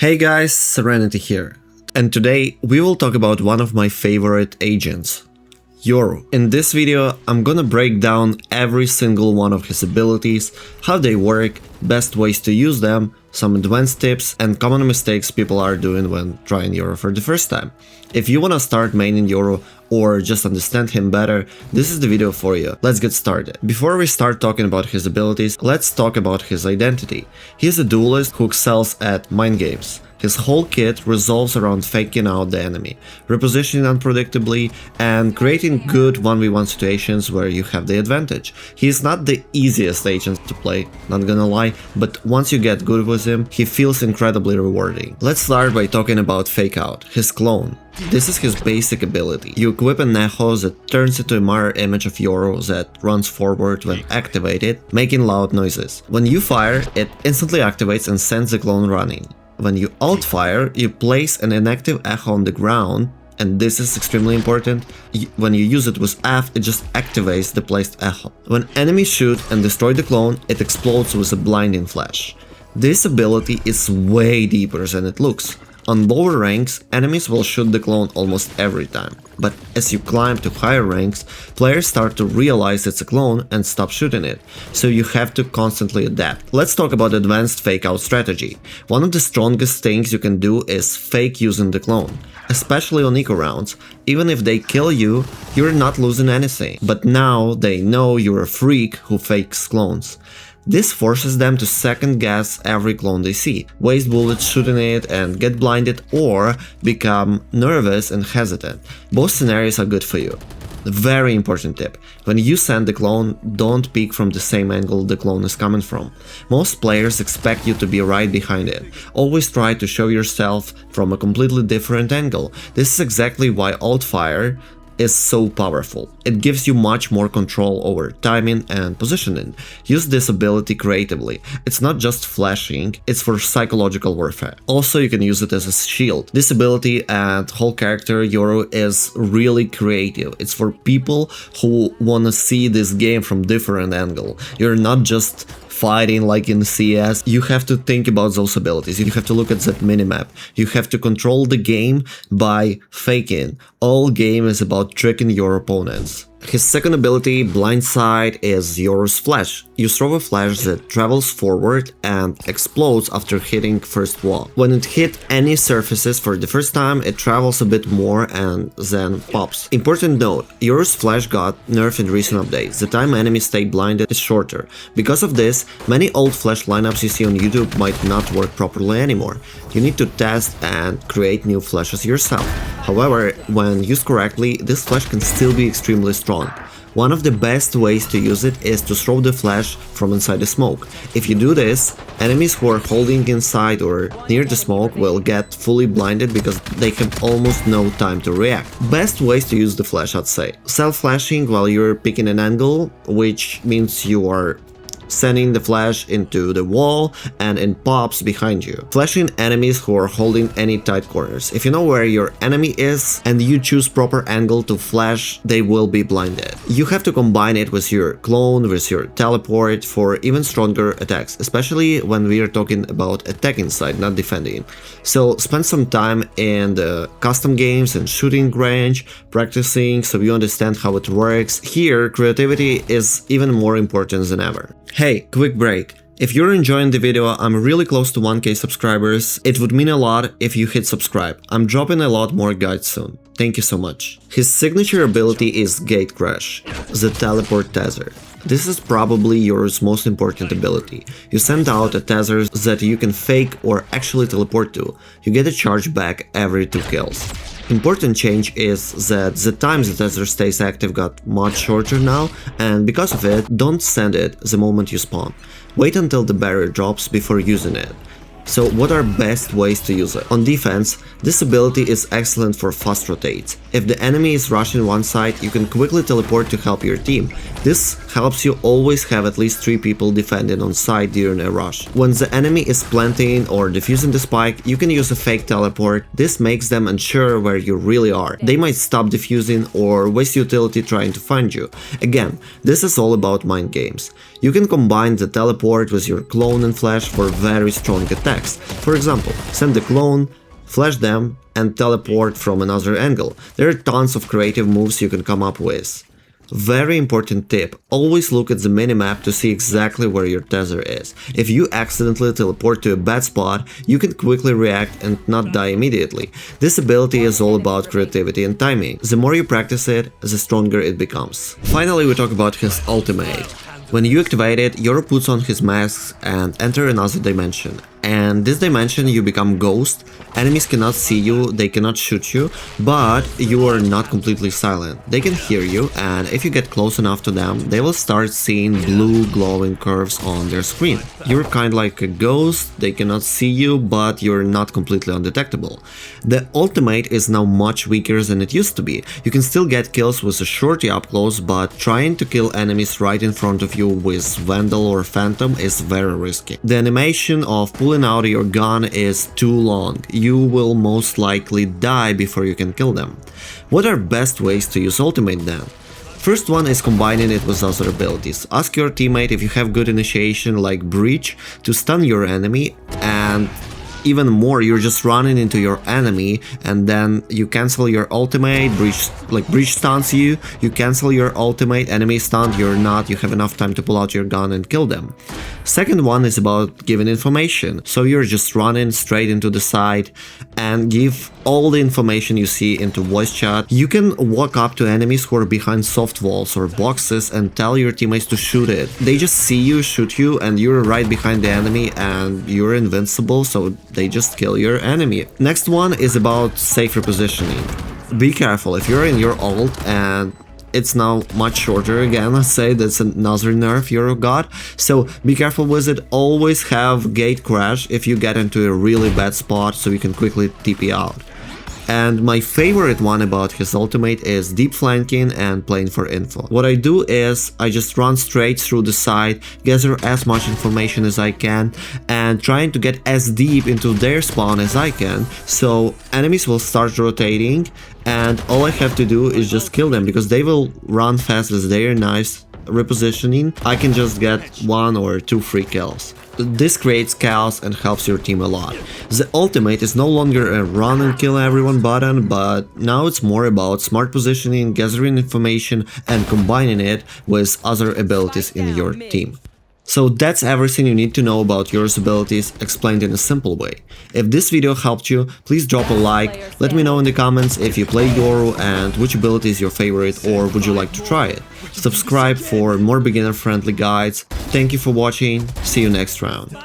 Hey guys, Serenity here, and today we will talk about one of my favorite agents, Yoru. In this video, I'm gonna break down every single one of his abilities, how they work, best ways to use them, some advanced tips, and common mistakes people are doing when trying Yoru for the first time. If you wanna start maining Yoru or just understand him better, this is the video for you. Let's get started. Before we start talking about his abilities, let's talk about his identity. He's a duelist who excels at mind games. His whole kit revolves around faking out the enemy, repositioning unpredictably, and creating good 1v1 situations where you have the advantage. He is not the easiest agent to play, not gonna lie, but once you get good with him, he feels incredibly rewarding. Let's start by talking about Fakeout, his clone. This is his basic ability. You equip an echo that turns into a mirror image of Yoru that runs forward when activated, making loud noises. When you fire, it instantly activates and sends the clone running. When you alt-fire, you place an inactive echo on the ground, and this is extremely important. When you use it with F, it just activates the placed echo. When enemies shoot and destroy the clone, it explodes with a blinding flash. This ability is way deeper than it looks. On lower ranks, enemies will shoot the clone almost every time, but as you climb to higher ranks, players start to realize it's a clone and stop shooting it, so you have to constantly adapt. Let's talk about advanced fake out strategy. One of the strongest things you can do is fake using the clone, especially on eco rounds. Even if they kill you, you're not losing anything, but now they know you're a freak who fakes clones. This forces them to second guess every clone they see, waste bullets shooting it and get blinded, or become nervous and hesitant. Both scenarios are good for you. Very important tip: when you send the clone, don't peek from the same angle the clone is coming from. Most players expect you to be right behind it. Always try to show yourself from a completely different angle. This is exactly why alt-fire is so powerful. It gives you much more control over timing and positioning. Use this ability creatively. It's not just flashing, it's for psychological warfare. Also, you can use it as a shield. This ability and whole character Yoru is really creative. It's for people who wanna see this game from different angle. You're not just fighting like in CS, you have to think about those abilities, you have to look at that minimap, you have to control the game by faking. All game is about tricking your opponents. His second ability, Blindside, is Yoru's flash. You throw a flash that travels forward and explodes after hitting first wall. When it hit any surfaces for the first time, it travels a bit more and then pops. Important note, Yoru's flash got nerfed in recent updates. The time enemies stay blinded is shorter. Because of this, many old flash lineups you see on YouTube might not work properly anymore. You need to test and create new flashes yourself. However, when used correctly, this flash can still be extremely strong. One of the best ways to use it is to throw the flash from inside the smoke. If you do this, enemies who are holding inside or near the smoke will get fully blinded because they have almost no time to react. Best ways to use the flash, I'd say. Self-flashing while you're picking an angle, which means you are sending the flash into the wall and it pops behind you. Flashing enemies who are holding any tight corners. If you know where your enemy is and you choose proper angle to flash, they will be blinded. You have to combine it with your clone, with your teleport for even stronger attacks, especially when we are talking about attacking side, not defending. So spend some time in the custom games and shooting range, practicing so you understand how it works. Here, creativity is even more important than ever. Hey, quick break. If you're enjoying the video, I'm really close to 1K subscribers. It would mean a lot if you hit subscribe. I'm dropping a lot more guides soon. Thank you so much. His signature ability is Gatecrash, the teleport tether. This is probably Yoru's most important ability. You send out a tether that you can fake or actually teleport to. You get a charge back every 2 kills. Important change is that the time the tether stays active got much shorter now, and because of it, don't send it the moment you spawn. Wait until the barrier drops before using it. So what are best ways to use it? On defense, this ability is excellent for fast rotates. If the enemy is rushing one side, you can quickly teleport to help your team. This helps you always have at least 3 people defending on side during a rush. When the enemy is planting or defusing the spike, you can use a fake teleport. This makes them unsure where you really are. They might stop defusing or waste utility trying to find you. Again, this is all about mind games. You can combine the teleport with your clone and flash for very strong attacks. attacks. For example, send a clone, flash them, and teleport from another angle. There are tons of creative moves you can come up with. Very important tip, always look at the minimap to see exactly where your tether is. If you accidentally teleport to a bad spot, you can quickly react and not die immediately. This ability is all about creativity and timing. The more you practice it, the stronger it becomes. Finally, we talk about his ultimate. When you activate it, Yoru puts on his mask and enter another dimension. And this dimension you become ghost, enemies cannot see you, they cannot shoot you, but you are not completely silent. They can hear you, and if you get close enough to them, they will start seeing blue glowing curves on their screen. You're kind of like a ghost, they cannot see you, but you're not completely undetectable. The ultimate is now much weaker than it used to be. You can still get kills with a shorty up close, but trying to kill enemies right in front of you with Vandal or Phantom is very risky. The animation of pulling out your gun is too long. You will most likely die before you can kill them. What are best ways to use ultimate then? First one is combining it with other abilities. Ask your teammate if you have good initiation like Breach to stun your enemy, and even more, you're just running into your enemy and then you cancel your ultimate, Breach stuns you, you cancel your ultimate, enemy stunned, you're not, you have enough time to pull out your gun and kill them. Second one is about giving information, so you're just running straight into the side and give all the information you see into voice chat. You can walk up to enemies who are behind soft walls or boxes and tell your teammates to shoot it. They just see you, shoot you, and you're right behind the enemy and you're invincible, so they just kill your enemy. Next one is about safe repositioning. Be careful if you're in your ult and it's now much shorter again, let's say that's another nerf Yoru got, so be careful with it. Always have Gatecrash if you get into a really bad spot so you can quickly TP out. And my favorite one about his ultimate is deep flanking and playing for info. What I do is I just run straight through the side, gather as much information as I can, and trying to get as deep into their spawn as I can, so enemies will start rotating and all I have to do is just kill them because they will run fast with their nice repositioning. I can just get 1 or 2 free kills. This creates chaos and helps your team a lot. The ultimate is no longer a run and kill everyone button, but now it's more about smart positioning, gathering information, and combining it with other abilities in your team. So that's everything you need to know about Yoru's abilities, explained in a simple way. If this video helped you, please drop a like, let me know in the comments if you play Yoru and which ability is your favorite, or would you like to try it. Subscribe for more beginner-friendly guides. Thank you for watching, see you next round.